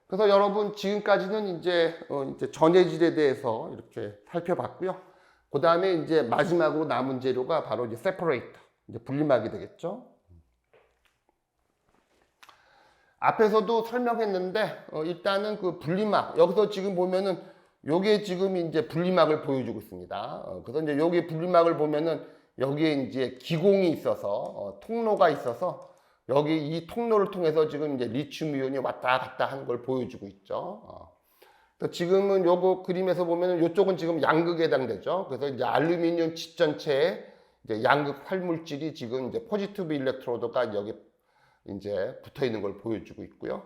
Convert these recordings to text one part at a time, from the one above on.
그래서 여러분 지금까지는 이제 전해질에 대해서 이렇게 살펴봤고요. 그 다음에 이제 마지막으로 남은 재료가 바로 이제 세퍼레이터, 이제 분리막이 되겠죠. 앞에서도 설명했는데 일단은 그 분리막, 여기서 지금 보면은 요게 지금 이제 분리막을 보여주고 있습니다. 그래서 이제 여기 분리막을 보면은 여기에 이제 기공이 있어서 통로가 있어서 여기 이 통로를 통해서 지금 이제 리튬 이온이 왔다 갔다 하는 걸 보여주고 있죠. 그래서 지금은 요거 그림에서 보면은 요쪽은 지금 양극에 해당되죠. 그래서 이제 알루미늄 칩 전체에 이제 양극 활물질이 지금 이제 포지티브 일렉트로드가 여기 이제 붙어 있는 걸 보여주고 있고요.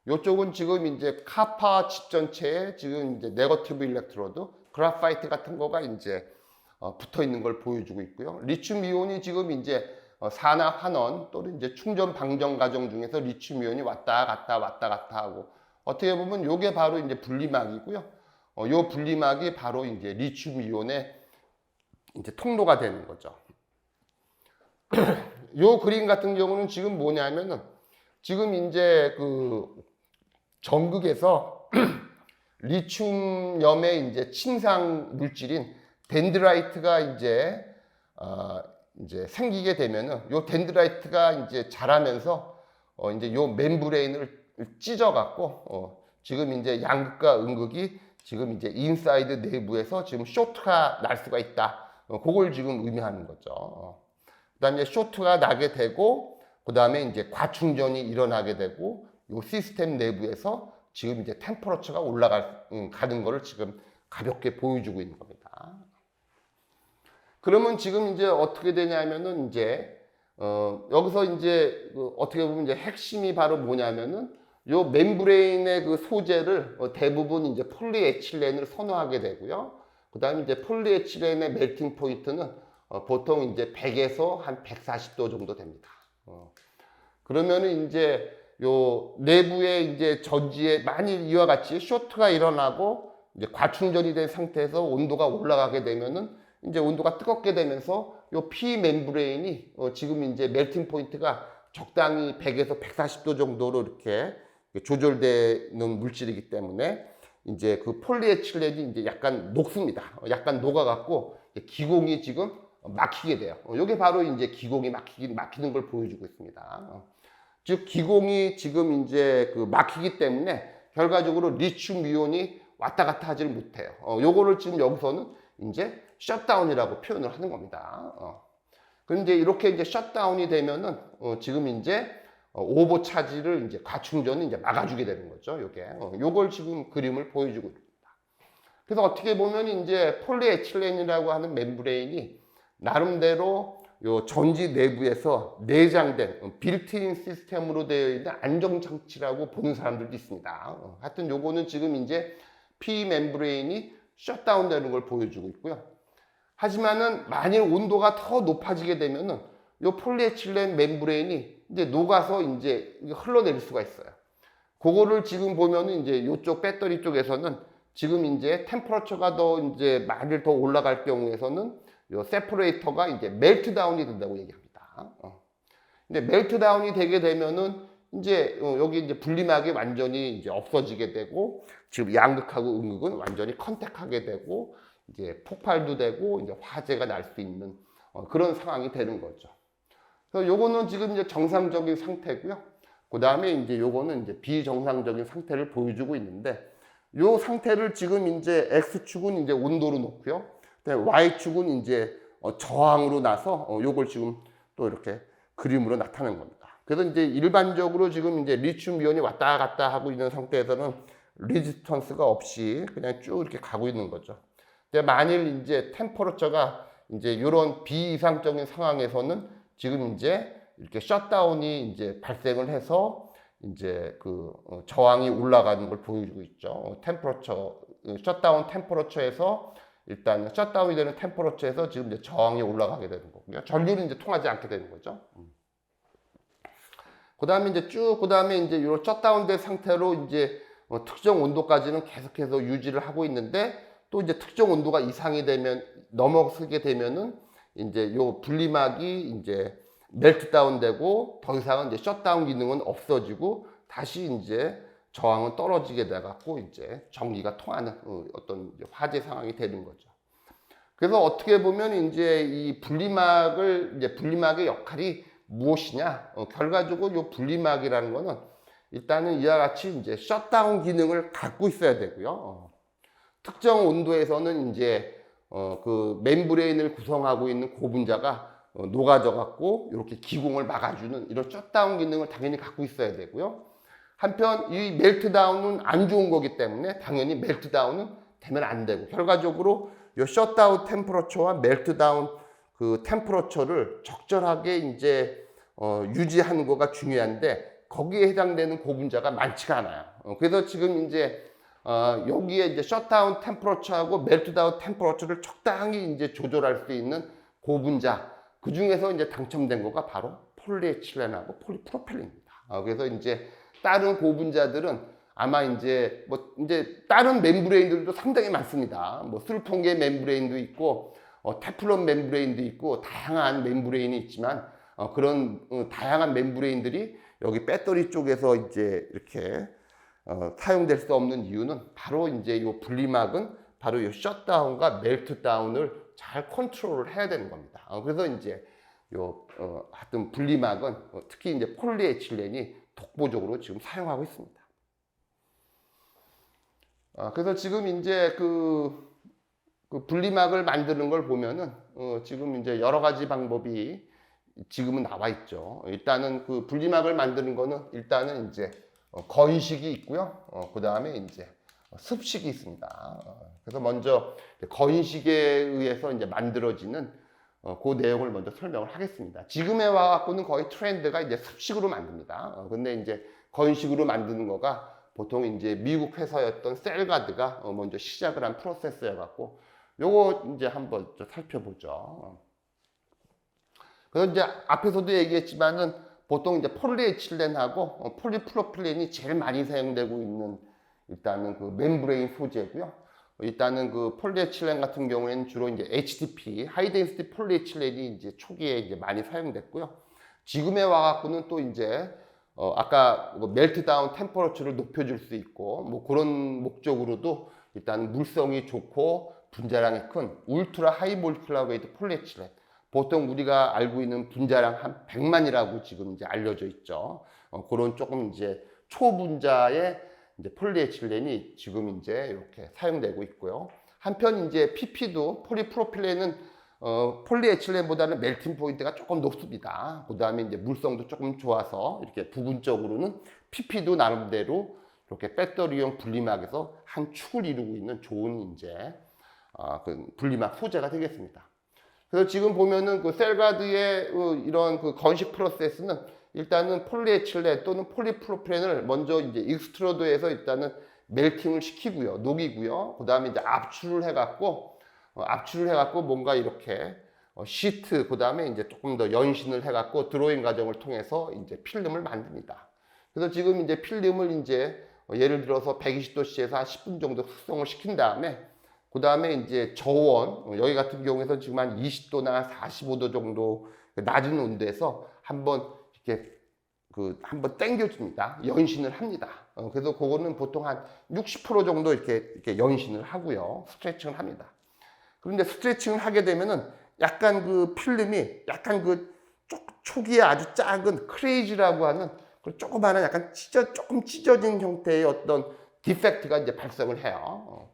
요쪽은 지금 이제 카파 칩 전체에 지금 이제 네거티브 일렉트로드, 그라파이트 같은 거가 이제 붙어 있는 걸 보여주고 있고요. 리튬 이온이 지금 이제 산화 환원 또는 이제 충전 방전 과정 중에서 리튬 이온이 왔다 갔다 하고 어떻게 보면 요게 바로 이제 분리막이고요. 요 분리막이 바로 이제 리튬 이온의 이제 통로가 되는 거죠. 요 그림 같은 경우는 지금 뭐냐면은 지금 이제 그 전극에서 리튬염의 이제 침상 물질인 덴드라이트가 이제 생기게 되면은 요 덴드라이트가 이제 자라면서 이제 요 멤브레인을 찢어 갖고 지금 이제 양극과 음극이 지금 이제 인사이드 내부에서 지금 쇼트가 날 수가 있다. 그걸 지금 의미하는 거죠. 그다음에 쇼트가 나게 되고 그다음에 이제 과충전이 일어나게 되고 요 시스템 내부에서 지금 이제 템퍼러처가 올라가는 거를 지금 가볍게 보여주고 있는 겁니다. 그러면 지금 이제 어떻게 되냐면은 이제 여기서 이제 어떻게 보면 이제 핵심이 바로 뭐냐면은 요 멤브레인의 그 소재를 대부분 이제 폴리에틸렌을 선호하게 되고요. 그다음에 이제 폴리에틸렌의 멜팅 포인트는 보통 이제 100에서 한 140도 정도 됩니다. 그러면은 이제 요 내부에 이제 전지에 만일 이와 같이 쇼트가 일어나고 이제 과충전이 된 상태에서 온도가 올라가게 되면은 이제 온도가 뜨겁게 되면서 요 P 멤브레인이 지금 이제 멜팅 포인트가 적당히 100에서 140도 정도로 이렇게 조절되는 물질이기 때문에 이제 그 폴리에틸렌이 이제 약간 녹습니다. 약간 녹아갖고 기공이 지금 막히게 돼요. 이게 바로 이제 기공이 막히는 걸 보여주고 있습니다. 즉 기공이 지금 이제 그 막히기 때문에 결과적으로 리튬 이온이 왔다 갔다 하지를 못해요. 요거를 지금 여기서는 이제 셧다운이라고 표현을 하는 겁니다. 그런데 이렇게 이제 셧다운이 되면은 지금 이제 오버 차지를 이제 과충전을 이제 막아주게 되는 거죠. 요게 요걸 지금 그림을 보여주고 있습니다. 그래서 어떻게 보면 이제 폴리에틸렌이라고 하는 멤브레인이 나름대로 요 전지 내부에서 내장된 빌트인 시스템으로 되어 있는 안정장치라고 보는 사람들도 있습니다. 하여튼 요거는 지금 이제 P 멤브레인이 셧다운 되는 걸 보여주고 있고요. 하지만은 만일 온도가 더 높아지게 되면은 요 폴리에틸렌 멤브레인이 이제 녹아서 이제 흘러내릴 수가 있어요. 그거를 지금 보면은 이제 요쪽 배터리 쪽에서는 지금 이제 템퍼러처가 더 이제 만일 더 올라갈 경우에서는 요 세퍼레이터가 이제 멜트다운이 된다고 얘기합니다. 근데 멜트다운이 되게 되면은 이제 여기 이제 분리막이 완전히 이제 없어지게 되고 지금 양극하고 음극은 완전히 컨택하게 되고 이제 폭발도 되고 이제 화재가 날 수 있는 그런 상황이 되는 거죠. 그래서 요거는 지금 이제 정상적인 상태고요. 그 다음에 이제 요거는 이제 비정상적인 상태를 보여주고 있는데 요 상태를 지금 이제 X축은 이제 온도로 놓고요. Y축은 이제 저항으로 나서 요걸 지금 또 이렇게 그림으로 나타낸 겁니다. 그래서 이제 일반적으로 지금 이제 리튬 이온이 왔다 갔다 하고 있는 상태에서는 레지스턴스가 없이 그냥 쭉 이렇게 가고 있는 거죠. 근데 만일 이제 템퍼러처가 이제 이런 비이상적인 상황에서는 지금 이제 이렇게 셧다운이 이제 발생을 해서 이제 그 저항이 올라가는 걸 보여주고 있죠. 템퍼러처, 셧다운 템퍼러처에서 일단 셧다운이 되는 템퍼러처에서 지금 이제 저항이 올라가게 되는 거고요. 전류는 이제 통하지 않게 되는 거죠. 그 다음에 이제 그 다음에 이제 이런 셧다운된 상태로 이제 특정 온도까지는 계속해서 유지를 하고 있는데 또 이제 특정 온도가 이상이 되면 넘어서게 되면은 이제 요 분리막이 이제 멜트다운 되고 더 이상은 이제 셧다운 기능은 없어지고 다시 이제 저항은 떨어지게 돼 갖고 이제 전기가 통하는 어떤 화재 상황이 되는 거죠. 그래서 어떻게 보면 이제 이 분리막의 역할이 무엇이냐? 결과적으로 이 분리막이라는 거는 일단은 이와 같이 이제 셧다운 기능을 갖고 있어야 되고요. 특정 온도에서는 이제 그 멤브레인을 구성하고 있는 고분자가 녹아져 갖고 이렇게 기공을 막아주는 이런 셧다운 기능을 당연히 갖고 있어야 되고요. 한편 이 멜트다운은 안 좋은 거기 때문에 당연히 멜트다운은 되면 안 되고, 결과적으로 이 셧다운 템퍼러처와 멜트다운 그 템퍼러처를 적절하게 이제 유지하는 거가 중요한데, 거기에 해당되는 고분자가 많지가 않아요. 그래서 지금 이제 여기에 이제 셧다운 템퍼러처하고 멜트다운 템퍼러처를 적당히 이제 조절할 수 있는 고분자, 그 중에서 이제 당첨된 거가 바로 폴리에틸렌하고 폴리프로필렌입니다. 그래서 이제 다른 고분자들은 아마 이제 다른 멤브레인들도 상당히 많습니다. 슬통계 멤브레인도 있고 테플론 멤브레인도 있고 다양한 멤브레인이 있지만, 그런 다양한 멤브레인들이 여기 배터리 쪽에서 이제 이렇게 사용될 수 없는 이유는 바로 이제 이 분리막은 바로 이 셧다운과 멜트다운을 잘 컨트롤을 해야 되는 겁니다. 그래서 이제 하여튼 분리막은 특히 이제 폴리에틸렌이 독보적으로 지금 사용하고 있습니다. 그래서 지금 이제 그 분리막을 만드는 걸 보면은 지금 이제 여러 가지 방법이 지금은 나와 있죠. 일단은 그 분리막을 만드는 거는 일단은 이제 건식이 있고요. 그 다음에 이제 습식이 있습니다. 그래서 먼저 건식에 의해서 이제 만들어지는 그 내용을 먼저 설명을 하겠습니다. 지금에 와갖고는 거의 트렌드가 이제 습식으로 만듭니다. 근데 이제 건식으로 만드는 거가 보통 이제 미국 회사였던 셀가드가 먼저 시작을 한 프로세스여갖고 요거 이제 한번 살펴보죠. 그래서 이제 앞에서도 얘기했지만은 보통 이제 폴리에틸렌하고 폴리프로필렌이 제일 많이 사용되고 있는 일단은 그 멤브레인 소재고요. 일단은 그 폴리에틸렌 같은 경우에는 주로 이제 HDP, 하이덴시티 폴리에틸렌이 이제 초기에 이제 많이 사용됐고요. 지금에 와갖고는 또 이제 아까 멜트다운 템퍼러처를 높여줄 수 있고 뭐 그런 목적으로도 일단 물성이 좋고 분자량이 큰 울트라 하이 몰큘러 웨이트 폴리에틸렌, 보통 우리가 알고 있는 분자량 한 100만이라고 지금 이제 알려져 있죠. 그런 조금 이제 초분자의 이제 폴리에틸렌이 지금 이제 이렇게 사용되고 있고요. 한편 이제 PP도 폴리프로필렌은 폴리에틸렌보다는 멜팅 포인트가 조금 높습니다. 그 다음에 이제 물성도 조금 좋아서 이렇게 부분적으로는 PP도 나름대로 이렇게 배터리용 분리막에서 한 축을 이루고 있는 좋은 이제 그 분리막 소재가 되겠습니다. 그래서 지금 보면은 그 셀가드의 이런 그 건식 프로세스는 일단은 폴리에틸렌 또는 폴리프로필렌을 먼저 이제 익스트루더에서 일단은 멜팅을 시키고요, 녹이고요. 그 다음에 이제 압출을 해갖고 뭔가 이렇게 시트, 그 다음에 이제 조금 더 연신을 해갖고 드로잉 과정을 통해서 이제 필름을 만듭니다. 그래서 지금 이제 필름을 이제 예를 들어서 120도씨에서 한 10분 정도 숙성을 시킨 다음에 그 다음에 이제 저온, 여기 같은 경우에는 지금 한 20도나 45도 정도 낮은 온도에서 한번 이렇게 한번 당겨줍니다. 연신을 합니다. 그래서 그거는 보통 한 60% 정도 이렇게 연신을 하고요. 스트레칭을 합니다. 그런데 스트레칭을 하게 되면은 약간 그 필름이 약간 그 초기에 아주 작은 크레이지라고 하는 그 조그마한 약간 조금 찢어진 형태의 어떤 디펙트가 이제 발생을 해요.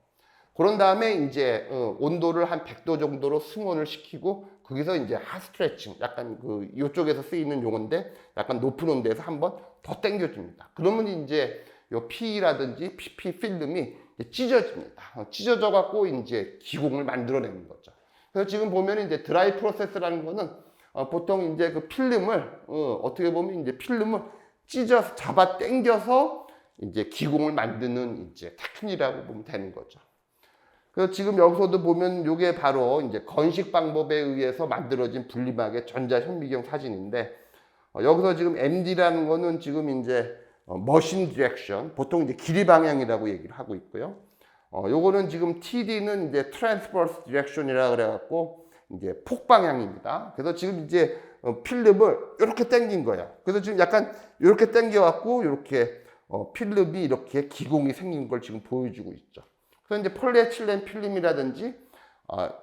그런 다음에 이제 온도를 한 100도 정도로 승온을 시키고 거기서 이제 핫스트레칭, 약간 그 이쪽에서 쓰이는 용어인데 약간 높은 온도에서 한번 더 당겨줍니다. 그러면 이제 요 PE라든지 PP 필름이 찢어집니다. 찢어져 갖고 이제 기공을 만들어내는 거죠. 그래서 지금 보면 이제 드라이 프로세스라는 거는 보통 이제 그 필름을 어떻게 보면 이제 필름을 찢어서 잡아 당겨서 이제 기공을 만드는 이제 테크닉이라고 보면 되는 거죠. 그래서 지금 여기서도 보면 이게 바로 이제 건식 방법에 의해서 만들어진 분리막의 전자 현미경 사진인데, 여기서 지금 MD라는 거는 지금 이제 머신 디렉션, 보통 이제 길이 방향이라고 얘기를 하고 있고요. 요거는 지금 TD는 이제 트랜스버스 디렉션이라 그래갖고 이제 폭 방향입니다. 그래서 지금 이제 필름을 이렇게 당긴 거예요. 그래서 지금 약간 이렇게 당겨갖고 이렇게 필름이 이렇게 기공이 생긴 걸 지금 보여주고 있죠. 그래서 이제 폴리에틸렌 필름이라든지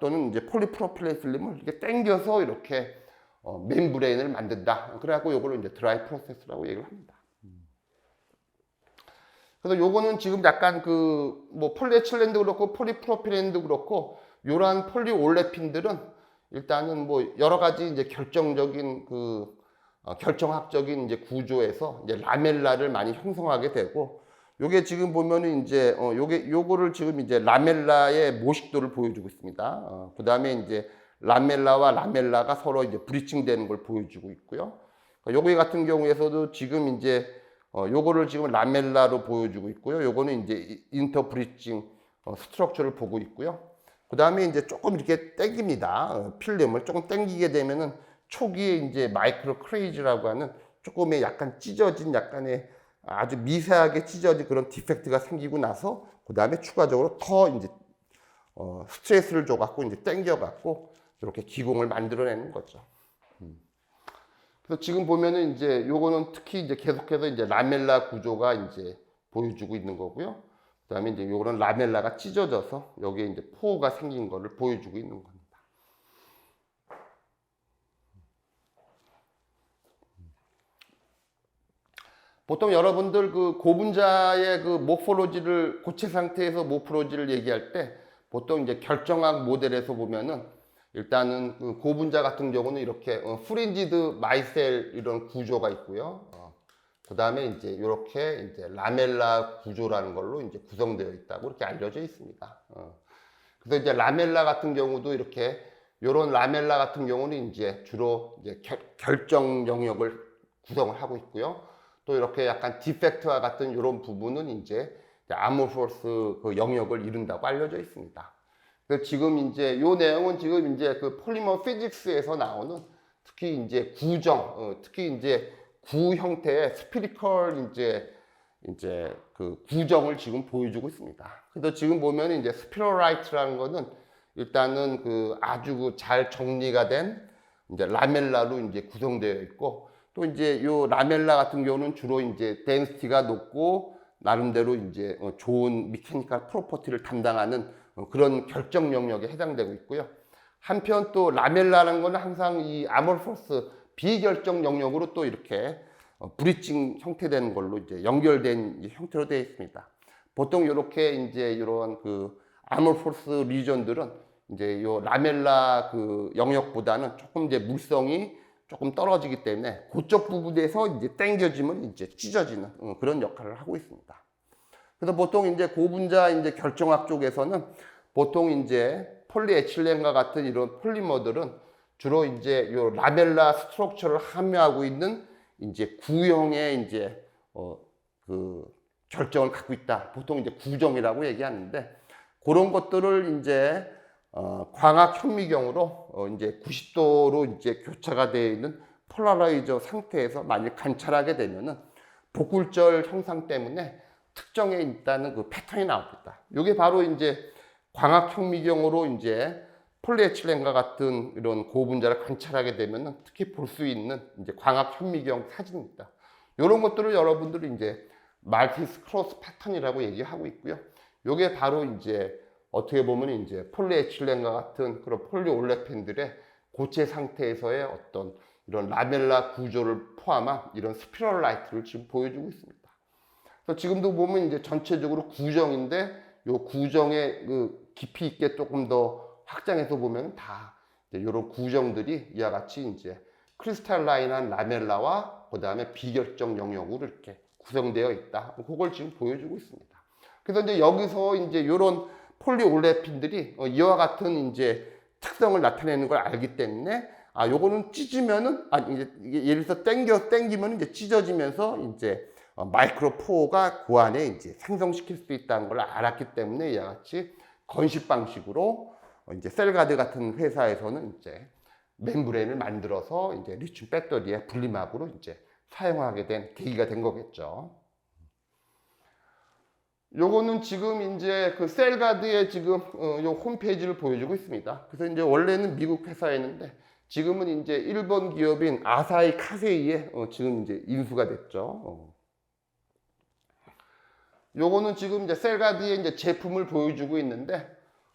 또는 이제 폴리프로필렌 필름을 이렇게 당겨서 이렇게 멤브레인을 만든다. 그래갖고 요거를 이제 드라이 프로세스라고 얘기를 합니다. 그래서 요거는 지금 약간 그 뭐 폴리에틸렌도 그렇고 폴리프로필렌도 그렇고 요런 폴리올레핀들은 일단은 뭐 여러 가지 이제 결정적인 그 결정학적인 이제 구조에서 이제 라멜라를 많이 형성하게 되고 요게 지금 보면은 이제 요거를 지금 이제 라멜라의 모식도를 보여주고 있습니다. 그다음에 이제 라멜라와 라멜라가 서로 이제 브리칭되는 걸 보여주고 있고요. 요거 같은 경우에서도 지금 이제 요거를 지금 라멜라로 보여주고 있고요. 요거는 이제 인터 브리칭 스트럭처를 보고 있고요. 그다음에 이제 조금 이렇게 당깁니다. 필름을 조금 당기게 되면은 초기에 이제 마이크로 크레이즈라고 하는 조금의 약간 찢어진 약간의 아주 미세하게 찢어진 그런 디펙트가 생기고 나서 그다음에 추가적으로 더 이제 스트레스를 줘갖고 이제 당겨갖고 이렇게 기공을 만들어내는 거죠. 그래서 지금 보면은 이제 요거는 특히 이제 계속해서 이제 라멜라 구조가 이제 보여주고 있는 거고요. 그다음에 이제 요거는 라멜라가 찢어져서 여기에 이제 포가 생긴 거를 보여주고 있는 겁니다. 보통 여러분들 그 고분자의 그 모포로지를 고체 상태에서 모포로지를 얘기할 때 보통 이제 결정학 모델에서 보면은 일단은 그 고분자 같은 경우는 이렇게 프린지드 마이셀 이런 구조가 있고요. 그 다음에 이제 이렇게 이제 라멜라 구조라는 걸로 이제 구성되어 있다고 이렇게 알려져 있습니다. 그래서 이제 라멜라 같은 경우도 이렇게 이런 라멜라 같은 경우는 이제 주로 이제 결정 영역을 구성을 하고 있고요. 또 이렇게 약간 디펙트와 같은 이런 부분은 이제 아모포스 그 영역을 이룬다고 알려져 있습니다. 그래서 지금 이제 요 내용은 지금 이제 그 폴리머 피직스에서 나오는 특히 이제 구정, 특히 이제 구 형태의 스피리컬 이제 그 구정을 지금 보여주고 있습니다. 그래서 지금 보면 이제 스피러라이트라는 거는 일단은 그 아주 그 잘 정리가 된 이제 라멜라로 이제 구성되어 있고 또 이제 요 라멜라 같은 경우는 주로 이제 덴시티가 높고 나름대로 이제 좋은 미케니컬 프로퍼티를 담당하는 그런 결정 영역에 해당되고 있고요. 한편 또 라멜라라는 거는 항상 이 아모포스 비결정 영역으로 또 이렇게 브리칭 형태되는 걸로 이제 연결된 형태로 되어 있습니다. 보통 이렇게 이제 이런 그 아모포스 리전들은 이제 요 라멜라 그 영역보다는 조금 이제 물성이 조금 떨어지기 때문에 그쪽 부분에서 이제 당겨지면 이제 찢어지는 그런 역할을 하고 있습니다. 그래서 보통 이제 고분자 이제 결정학 쪽에서는 보통 이제 폴리에틸렌과 같은 이런 폴리머들은 주로 이제 요 라멜라 스트럭처를 함유하고 있는 이제 구형의 이제 그 결정을 갖고 있다. 보통 이제 구정이라고 얘기하는데 그런 것들을 이제 광학 현미경으로 이제 90도로 이제 교차가 되어 있는 폴라라이저 상태에서 만약 관찰하게 되면은 복굴절 형상 때문에 특정에 있다는 그 패턴이 나옵니다. 이게 바로 이제 광학 현미경으로 이제 폴리에틸렌과 같은 이런 고분자를 관찰하게 되면은 특히 볼 수 있는 이제 광학 현미경 사진입니다. 이런 것들을 여러분들이 이제 말티스 크로스 패턴이라고 얘기하고 있고요. 이게 바로 이제 어떻게 보면 이제 폴리에틸렌과 같은 그런 폴리올레핀들의 고체 상태에서의 어떤 이런 라멜라 구조를 포함한 이런 스피럴 라이트를 지금 보여주고 있습니다. 그래서 지금도 보면 이제 전체적으로 구정인데 요 구정의 그 깊이 있게 조금 더 확장해서 보면 다 이런 구정들이 이와 같이 이제 크리스탈라인한 라멜라와 그 다음에 비결정 영역으로 이렇게 구성되어 있다. 그걸 지금 보여주고 있습니다. 그래서 이제 여기서 이제 이런 폴리올레핀들이 이와 같은 이제 특성을 나타내는 걸 알기 때문에 요거는 찢으면은 이제 예를 들어서 당기면 이제 찢어지면서 이제 마이크로포가 그 안에 이제 생성시킬 수 있다는 걸 알았기 때문에 이와 같이 건식 방식으로 이제 셀가드 같은 회사에서는 이제 멤브레인을 만들어서 이제 리튬 배터리의 분리막으로 이제 사용하게 된 계기가 된 거겠죠. 요거는 지금 이제 그 셀가드의 지금 요 홈페이지를 보여주고 있습니다. 그래서 이제 원래는 미국 회사였는데 지금은 이제 일본 기업인 아사히 카세이에 지금 이제 인수가 됐죠. 요거는 지금 이제 셀가드의 이제 제품을 보여주고 있는데,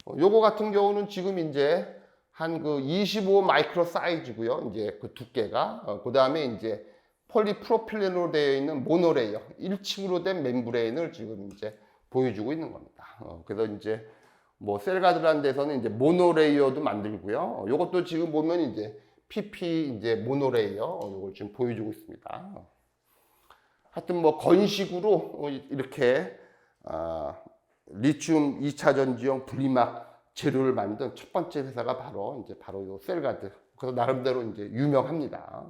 요거 같은 경우는 지금 이제 한 그 25 마이크로 사이즈고요. 이제 그 두께가. 그 다음에 이제 폴리프로필렌으로 되어 있는 모노레이어 1층으로 된 멤브레인을 지금 이제 보여주고 있는 겁니다. 그래서 이제 뭐 셀가드라는 데서는 이제 모노레이어도 만들고요. 요것도 지금 보면 이제 PP 이제 모노레이어 요걸 지금 보여주고 있습니다. 하여튼 뭐 건식으로 이렇게 리튬 2차 전지용 분리막 재료를 만든 첫 번째 회사가 바로 요 셀가드. 그래서 나름대로 이제 유명합니다.